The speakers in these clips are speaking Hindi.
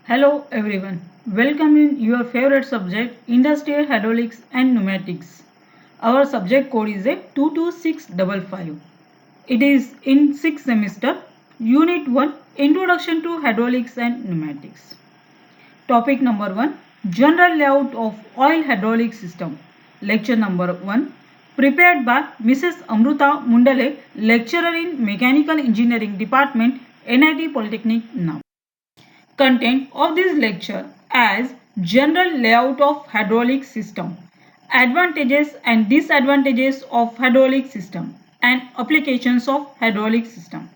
Hello everyone, welcome in your favorite subject Industrial Hydraulics and Pneumatics. Our subject code is a 22655. It is in 6th semester, Unit 1, Introduction to Hydraulics and Pneumatics. Topic number 1, General Layout of Oil Hydraulic System. Lecture number 1, prepared by Mrs. Amruta Mundale, lecturer in Mechanical Engineering Department, NIT Polytechnic, Now. Content of this lecture as general layout of hydraulic system, advantages and disadvantages of hydraulic system and applications of hydraulic system.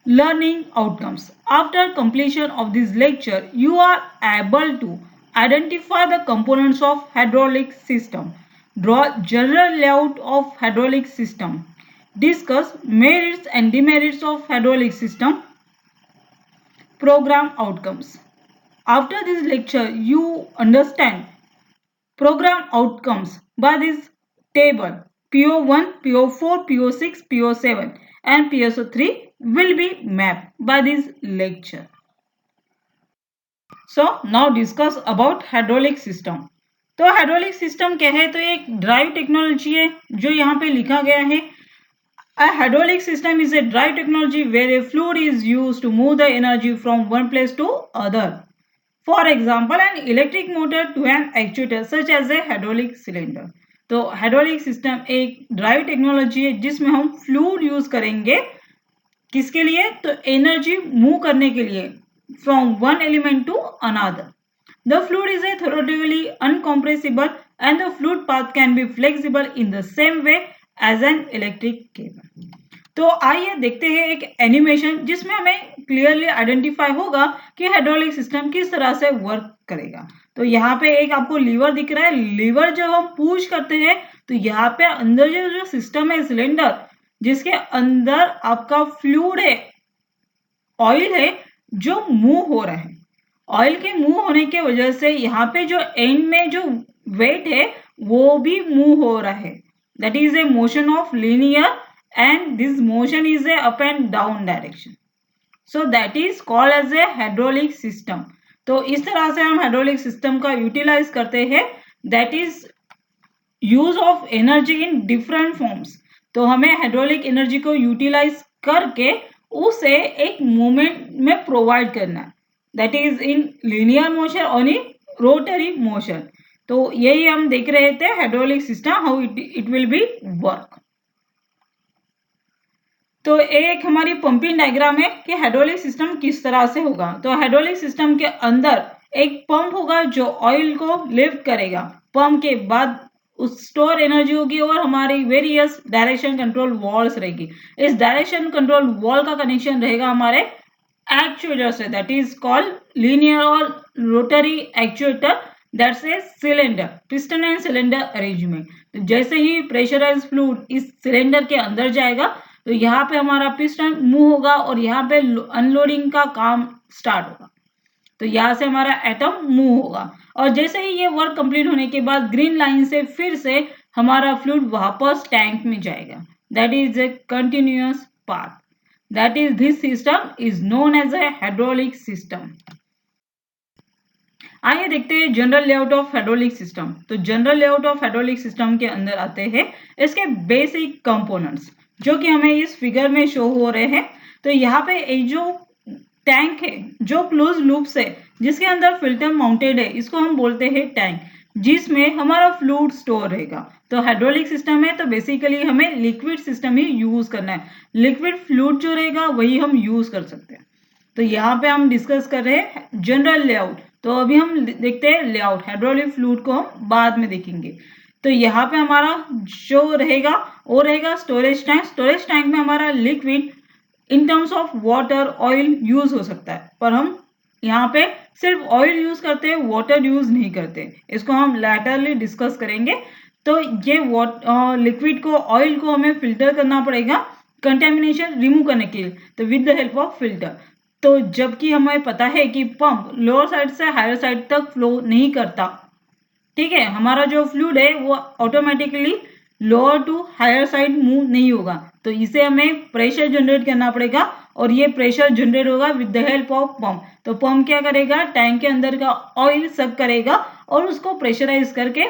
Learning outcomes. After completion of this lecture, you are able to identify the components of hydraulic system, draw general layout of hydraulic system, discuss merits and demerits of hydraulic system, program outcomes. After this lecture, you understand program outcomes by this table. PO1, PO4, PO6, PO7 and PSO3 will be mapped by this lecture. So now discuss about hydraulic system. तो हाइड्रोलिक सिस्टम क्या है? तो एक ड्राइव टेक्नोलॉजी है जो यहाँ पे लिखा गया है. A hydraulic system is a drive technology where a fluid is used to move the energy from one place to other. For example, an electric motor to an actuator such as a hydraulic cylinder. तो हाइड्रोलिक सिस्टम एक ड्राइव टेक्नोलॉजी है जिसमें हम फ्लूइड यूज करेंगे. किसके लिए? तो एनर्जी मूव करने के लिए from one element to another. The fluid is a theoretically uncompressible and the fluid path can be flexible in the same way as an electric cable. तो आइए देखते हैं एक एनिमेशन जिसमें हमें क्लियरली आइडेंटिफाई होगा कि हाइड्रोलिक सिस्टम किस तरह से वर्क करेगा. तो यहाँ पे एक आपको लीवर दिख रहा है. लीवर जब हम पुश करते हैं तो यहाँ पे अंदर जो सिस्टम है सिलेंडर जिसके अंदर आपका फ्लूइड है, ऑयल है जो मूव हो रहा है. ऑयल के मूव होने के वजह से यहाँ पे जो एंड में जो वेट है वो भी मूव हो रहा है. That is a motion of linear and this motion is a up and down direction. So that is called as a hydraulic system. तो इस तरह से हम हाइड्रोलिक सिस्टम का यूटिलाइज करते हैं. That is use of energy in different forms. तो हमें हाइड्रोलिक एनर्जी को यूटिलाइज करके उसे एक मूवमेंट में प्रोवाइड करना है. That is in linear motion और इन रोटरी मोशन. तो यही हम देख रहे थे hydraulic system how it will be work. तो एक हमारी पंपिंग डायग्राम है कि हाइड्रोलिक सिस्टम किस तरह से होगा. तो हाइड्रोलिक सिस्टम के अंदर एक पंप होगा जो ऑयल को लिफ्ट करेगा. पंप के बाद उस स्टोर एनर्जी होगी और हमारी वेरियस डायरेक्शन कंट्रोल वॉल्स रहेगी. इस डायरेक्शन कंट्रोल वॉल का कनेक्शन रहेगा हमारे एक्चुएटर से. दैट इज कॉल्ड लीनियर और rotary actuator. That's a cylinder, piston and cylinder arrangement. तो जैसे ही प्रेशराइज फ्लूइड इस सिलेंडर के अंदर जाएगा तो यहाँ पे हमारा पिस्टन मूव होगा और यहाँ पे अनलोडिंग का काम स्टार्ट होगा. तो यहाँ से हमारा एटम मूव होगा और जैसे ही ये वर्क कंप्लीट होने के बाद ग्रीन लाइन से फिर से हमारा फ्लूइड वापस टैंक में जाएगा. That is a continuous path. That is this system is known as a hydraulic system. आइए देखते हैं general layout of hydraulic system. तो general layout of hydraulic system के अंदर आते हैं इसके बेसिक कंपोनेंट्स जो कि हमें इस फिगर में शो हो रहे हैं. तो यहाँ पे एक जो टैंक है जो क्लोज लूप से जिसके अंदर फिल्टर माउंटेड है इसको हम बोलते हैं टैंक, जिसमें हमारा फ्लूइड स्टोर रहेगा. तो हाइड्रोलिक सिस्टम है तो बेसिकली हमें लिक्विड सिस्टम ही यूज करना है. लिक्विड फ्लूइड जो रहेगा वही हम यूज कर सकते हैं. तो यहाँ पे हम डिस्कस कर रहे हैं जनरल लेआउट. तो अभी हम देखते हैं लेआउट. हाइड्रोलिक फ्लूइड को हम बाद में देखेंगे. तो यहाँ पे हमारा जो रहेगा वो रहेगा स्टोरेज टैंक. स्टोरेज टैंक में हमारा liquid in terms of water oil use हो सकता है, पर हम यहाँ पे सिर्फ ऑयल यूज करते हैं, वाटर यूज नहीं करते. इसको हम लैटरली डिस्कस करेंगे. तो ये लिक्विड को ऑयल को हमें फिल्टर करना पड़ेगा कंटेमिनेशन रिमूव करने के लिए. तो with the help of filter. तो जबकि हमें पता है कि पंप लोअर साइड से हायर साइड तक फ्लो नहीं करता. ठीक है, हमारा जो फ्लूइड है वो automatically lower to higher side move नहीं होगा. तो इसे हमें प्रेशर जनरेट करना पड़ेगा और ये प्रेशर जनरेट होगा with the help of pump. तो पंप क्या करेगा, टैंक के अंदर का ऑयल सक करेगा और उसको प्रेशराइज करके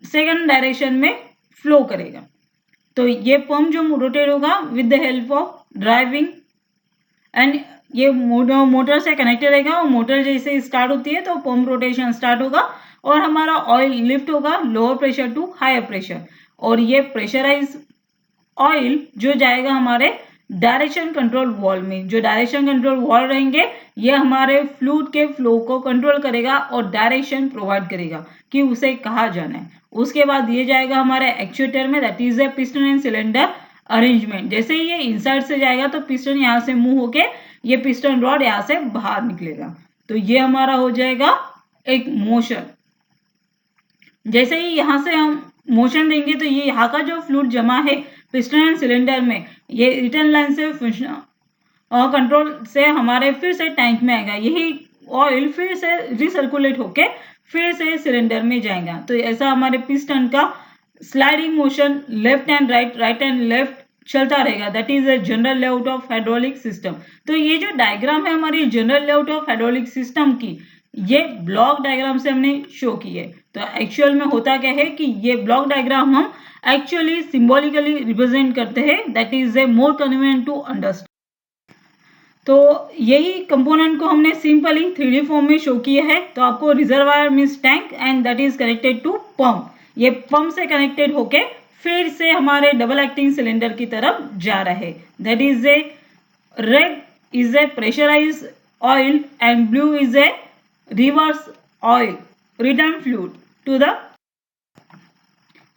सेकंड डायरेक्शन में फ्लो करेगा। तो ये पंप जो रोटेट होगा with the help of driving and ये मोटर से कनेक्टेड रहेगा और मोटर जैसे स्टार्ट होती है तो पंप रोटेशन स्टार्ट होगा और हमारा ऑयल लिफ्ट होगा lower pressure to higher pressure, और ये प्रेशराइज ऑयल जो जाएगा हमारे डायरेक्शन कंट्रोल वॉल्व में। जो डायरेक्शन कंट्रोल वॉल्व रहेंगे ये हमारे फ्लूइड के फ्लो को कंट्रोल करेगा और डायरेक्शन प्रोवाइड करेगा कि उसे कहाँ जाना है। उसके बाद ये जाएगा हमारे एक्चुएटर में, that is A piston and cylinder arrangement. जैसे ही ये इनसाइड से जाएगा तो पिस्टन यहाँ से मूव होके ये पिस्टन रॉड यहाँ से बाहर निकलेगा। तो ये हमारा हो जाएगा एक मोशन। जैसे ही यहाँ से हम मोशन देंगे तो ये यहाँ का जो फ्लूइड जमा है पिस्टन एंड सिलेंडर में, ये रिटर्न लाइन से कंट्रोल से हमारे फिर से टैंक में आएगा। यही ऑयल फिर से रिसर्कुलेट होके फिर से सिलेंडर में जाएगा। तो ऐसा हमारे पिस्टन का sliding motion left and right, right and left चलता रहेगा। That is a general layout of hydraulic system. तो ये जो डायग्राम है हमारी general layout of hydraulic system की, ये ब्लॉक डायग्राम से हमने शो की है। तो एक्चुअल में होता क्या है कि ये ब्लॉक डायग्राम हम एक्चुअली सिंबॉलिकली रिप्रेजेंट करते हैं, that is a more convenient to understand. तो यही कंपोनेंट को हमने सिंपली 3D फॉर्म में शो किया है। तो आपको reservoir means tank and that is connected to pump, ये पंप से कनेक्टेड होके फिर से हमारे डबल एक्टिंग सिलेंडर की तरफ जा रहा है। That is a red is a pressurise oil and blue is a reverse oil return fluid to the.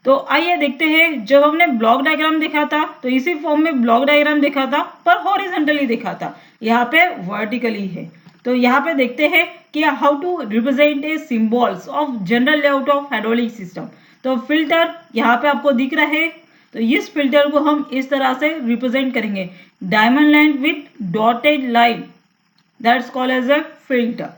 तो आइए देखते हैं, जब हमने ब्लॉक डायग्राम देखा था तो इसी फॉर्म में ब्लॉक डायग्राम देखा था पर हॉरिजॉन्टली देखा था, यहाँ पे वर्टिकली है। तो यहाँ पे देखते हैं कि how to represent a symbols of general layout of hydraulic system. तो फिल्टर यहाँ पे आपको दिख रहा है, तो इस फिल्टर को हम इस तरह से रिप्रेजेंट करेंगे, diamond line with dotted line, that's called as a filter.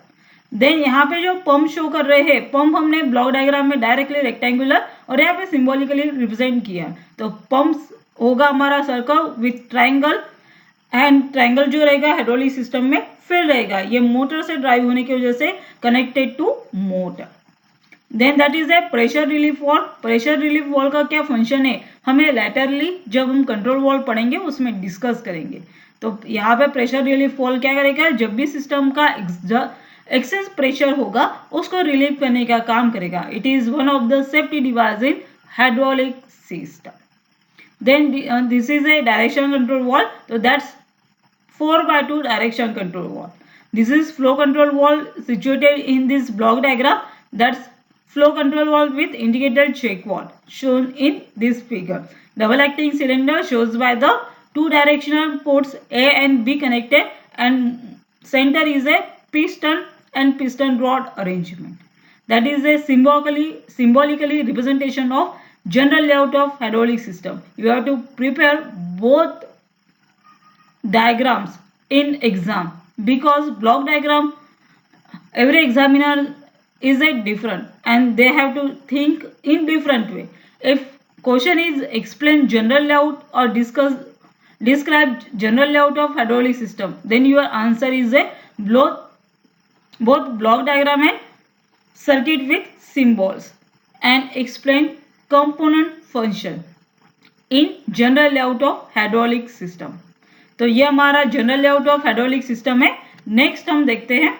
Then यहाँ पे जो पंप शो कर रहे हैं, पंप हमने ब्लॉक डायग्राम में डायरेक्टली रेक्टेंगुलर और यहाँ पे सिंबॉलिकली रिप्रेजेंट किया। तो पंप होगा हमारा circle with triangle and triangle जो रहेगा हाइड्रोलिक सिस्टम में फिल रहेगा, ये मोटर से ड्राइव होने की वजह से connected to motor. Then that is a pressure relief valve. Pressure relief valve का क्या फंक्शन है हमें लेटरली जब हम कंट्रोल वॉल्व पढ़ेंगे उसमें डिस्कस करेंगे। तो यहाँ पे प्रेशर रिलीफ वॉल्व क्या करेगा, जब भी सिस्टम का एक्सेस प्रेशर होगा उसको रिलीव करने का काम करेगा। It is one of the safety device in hydraulic system. Then this is a direction control valve, तो that's 4x2 direction control valve. This is flow control valve situated in this block diagram, that's flow control valve with indicated check valve shown in this figure. Double acting cylinder shows by the two directional ports A and B connected, and center is a piston and piston rod arrangement. That is a symbolically representation of general layout of hydraulic system. You have to prepare both diagrams in exam, because block diagram every examiner is a different and they have to think in different way. If question is explain general layout or describe general layout of hydraulic system, then your answer is a both block diagram and circuit with symbols and explain component function in general layout of hydraulic system. तो ये हमारा general layout of hydraulic system है। नेक्स्ट हम देखते हैं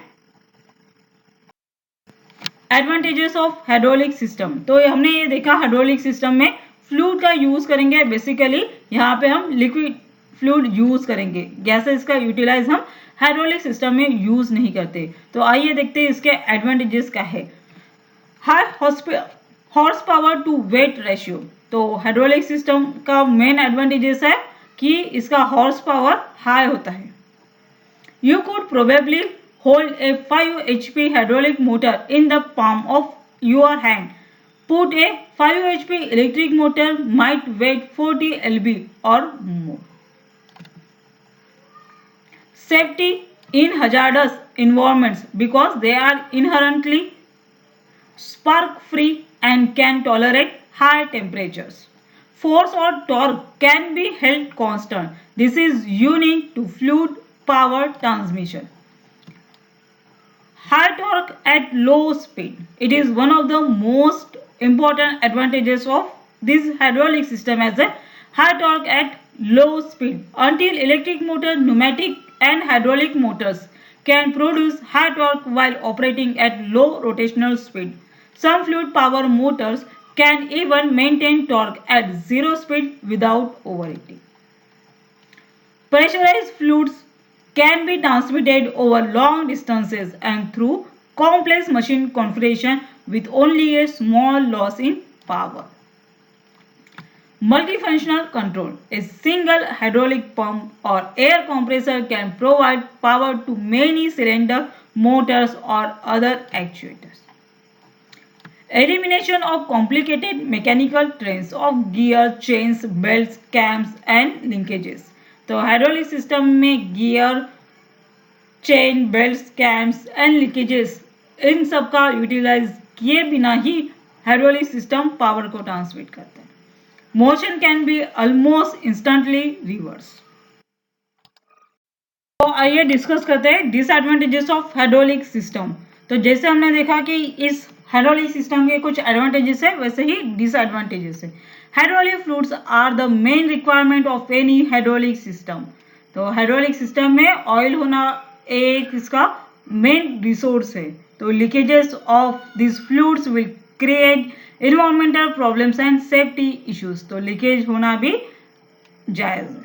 एडवांटेजेस ऑफ हाइड्रोलिक सिस्टम। तो हमने ये देखा हाइड्रोलिक सिस्टम में फ्लूइड का यूज करेंगे, बेसिकली यहाँ पे हम लिक्विड फ्लूइड यूज करेंगे, गैसेस का यूटिलाइज हम हाइड्रोलिक सिस्टम में यूज नहीं करते। तो आइए देखते हैं इसके एडवांटेजेस क्या है। High horse power to weight ratio. तो हाइड्रोलिक सिस्टम का मेन एडवांटेजेस है कि इसका हॉर्स पावर हाई होता है। You could probably hold a 5 HP hydraulic motor in the palm of your hand. Put a 5 HP electric motor might weigh 40 lb or more. Safety in hazardous environments, because they are inherently spark free and can tolerate high temperatures. force or torque can be held constant. This is unique to fluid power transmission. High torque at low speed. It is one of the most important advantages of this hydraulic system as a high torque at low speed. Until electric motor, pneumatic and hydraulic motors can produce high torque while operating at low rotational speed. Some fluid power motors can even maintain torque at zero speed without overheating. Pressurized fluids can be transmitted over long distances and through complex machine configuration with only a small loss in power. Multifunctional control. A single hydraulic pump or air compressor can provide power to many cylinder motors or other actuators. Elimination of complicated mechanical trains of gear, chains, belts, cams and linkages. तो हाइड्रोलिक सिस्टम में gear, chain, belts, cams and linkages इन सब का यूटिलाइज किए बिना ही हाइड्रोलिक सिस्टम पावर को ट्रांसमिट करते हैं. Motion can be almost instantly reverse. तो आइए डिस्कस करते हैं डिसएडवांटेजेस ऑफ हाइड्रोलिक सिस्टम. तो जैसे हमने देखा कि इस हाइड्रोलिक सिस्टम के कुछ एडवांटेजेस है, वैसे ही डिसएडवांटेजेस है. Hydraulic fluids are the main requirement of any hydraulic system. तो हाइड्रोलिक सिस्टम में ऑयल होना एक इसका मेन रिसोर्स है. तो leakages of this fluids will create environmental problems and safety issues. तो लीकेज होना भी जायज है.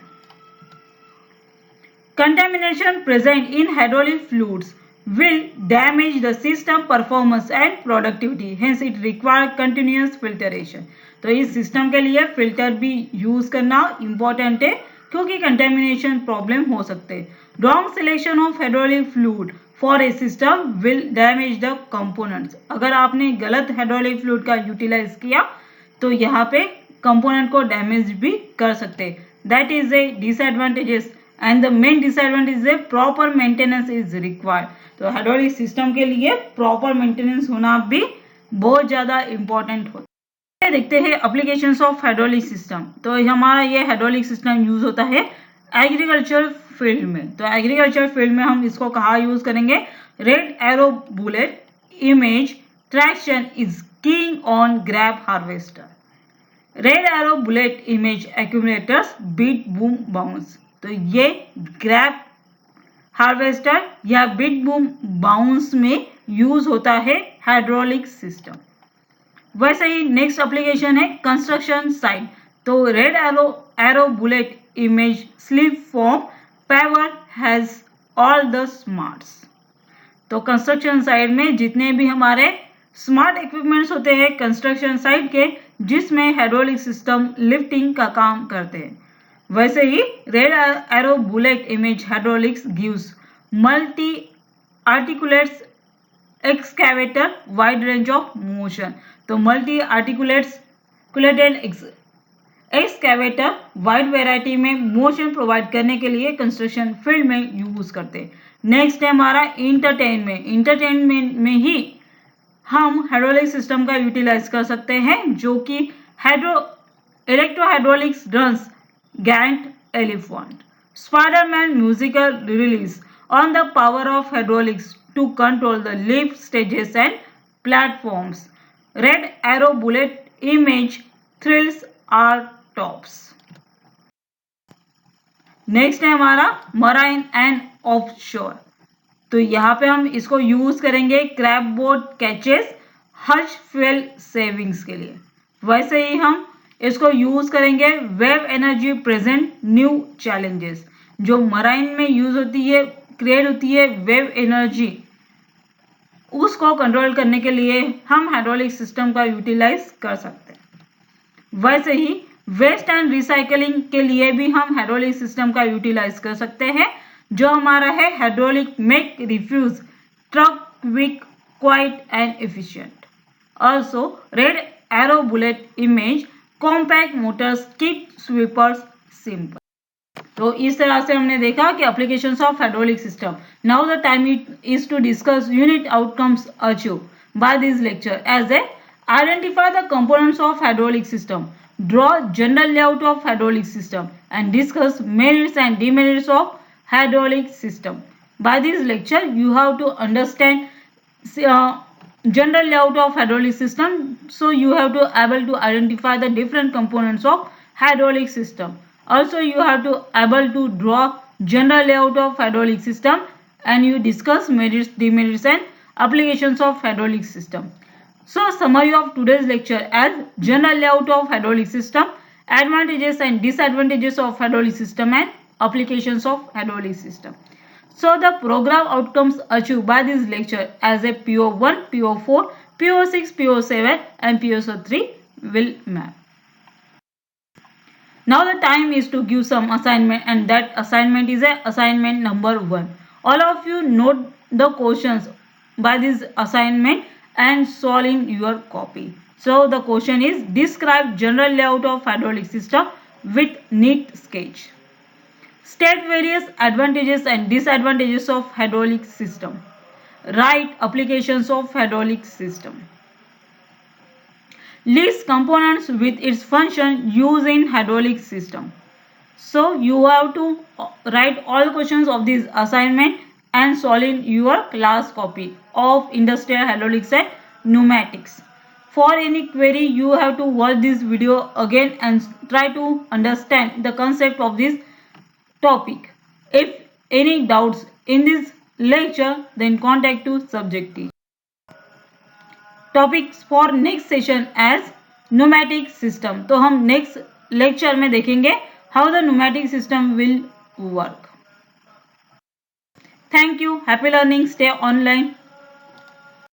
Contamination present in hydraulic fluids will damage the system performance and productivity. Hence it require continuous filtration. तो इस सिस्टम के लिए फिल्टर भी यूज करना इम्पोर्टेंट है क्योंकि कंटेमिनेशन प्रॉब्लम हो सकते हैं. Wrong selection of hydraulic fluid for a system will damage the components. अगर आपने गलत हाइड्रोलिक फ्लूइड का यूटिलाइज किया तो यहाँ पे कंपोनेंट को डैमेज भी कर सकते हैं. That is A disadvantages and the main disadvantage है प्रॉपर मेंटेनेंस इज रिक्वायर्ड. तो हाइड्रोलिक सिस्टम के लिए प्रॉपर मेंटेनेंस होना भी बहुत ज़्यादा इम्पोर्टेंट होता है. देखते हैं एप्लीकेशंस ऑफ हाइड्रोलिक सिस्टम. तो हमारा ये हाइड्रोलिक सिस्टम यूज होता है एग्रीकल्चर फील्ड में. तो एग्रीकल्चर फील्ड में हम इसको कहाँ यूज करेंगे? Red arrow bullet image traction is keying on grab harvester. Red arrow bullet image accumulators beet boom bounce. तो ये ग्रैब हार्वेस्टर या बीट बूम बाउंस में यूज होता है हाइड्रोलिक सिस्टम. वैसे ही नेक्स्ट एप्लीकेशन है कंस्ट्रक्शन साइट. तो red arrow bullet image slip form power has all the smarts. तो कंस्ट्रक्शन साइट में जितने भी हमारे स्मार्ट इक्विपमेंट्स होते हैं कंस्ट्रक्शन साइट के, जिसमें हाइड्रोलिक सिस्टम लिफ्टिंग का काम करते हैं. वैसे ही red arrow bullet image hydraulics gives multi articulates excavator wide range of motion. तो multi articulated excavator wide variety में मोशन प्रोवाइड करने के लिए कंस्ट्रक्शन फील्ड में यूज करते हैं. नेक्स्ट है हमारा इंटरटेनमेंट में ही हम हाइड्रोलिक सिस्टम का यूटिलाइज कर सकते हैं, जो कि इलेक्ट्रोहाइड्रोलिक्स runs Gant Elephant. Spider-Man musical release on the power of hydraulics to control the lift stages and platforms. Red arrow bullet image thrills our tops. Next है हमारा मराइन एंड ऑफशोर. तो यहाँ पे हम इसको यूज करेंगे क्रैब बोट कैचेस हज फ्यूल सेविंग्स के लिए. वैसे ही हम इसको यूज करेंगे wave energy present new challenges. जो मराइन में यूज होती है, क्रिएट होती है वेव एनर्जी, उसको कंट्रोल करने के लिए हम हाइड्रोलिक सिस्टम का यूटिलाइज कर सकते हैं. वैसे ही वेस्ट एंड रिसाइकलिंग के लिए भी हम हाइड्रोलिक सिस्टम का यूटिलाइज कर सकते हैं. जो हमारा है hydraulic make refuse truck quick quiet and efficient. Also red arrow bullet image compact motors keep sweepers simple. तो इस तरह से हमने देखा कि applications of hydraulic system. Now the time is to discuss unit outcomes achieve by this lecture as a identify the components of hydraulic system, draw general layout of hydraulic system, and discuss merits and demerits of hydraulic system. By this lecture, you have to understand general layout of hydraulic system, so you have to able to identify the different components of hydraulic system. Also, you have to able to draw general layout of hydraulic system, and you discuss merits, demerits and applications of hydraulic system. So, summary of today's lecture as general layout of hydraulic system, advantages and disadvantages of hydraulic system and applications of hydraulic system. So, the program outcomes achieved by this lecture as a PO1, PO4, PO6, PO7 and PO3 will map. Now the time is to give some assignment, and that assignment is a assignment number 1. All of you note the questions by this assignment and solve in your copy. So the question is, describe general layout of hydraulic system with neat sketch. State various advantages and disadvantages of hydraulic system. Write applications of hydraulic system. List components with its function used in hydraulic system. So you have to write all questions of this assignment and solve in your class copy of industrial hydraulics and pneumatics. For any query, you have to watch this video again and try to understand the concept of this topic. If any doubts in this lecture, then contact to subject team. Topics for next session as pneumatic system. तो हम नेक्स्ट लेक्चर में देखेंगे how the pneumatic system will work. Thank you. Happy learning. Stay online.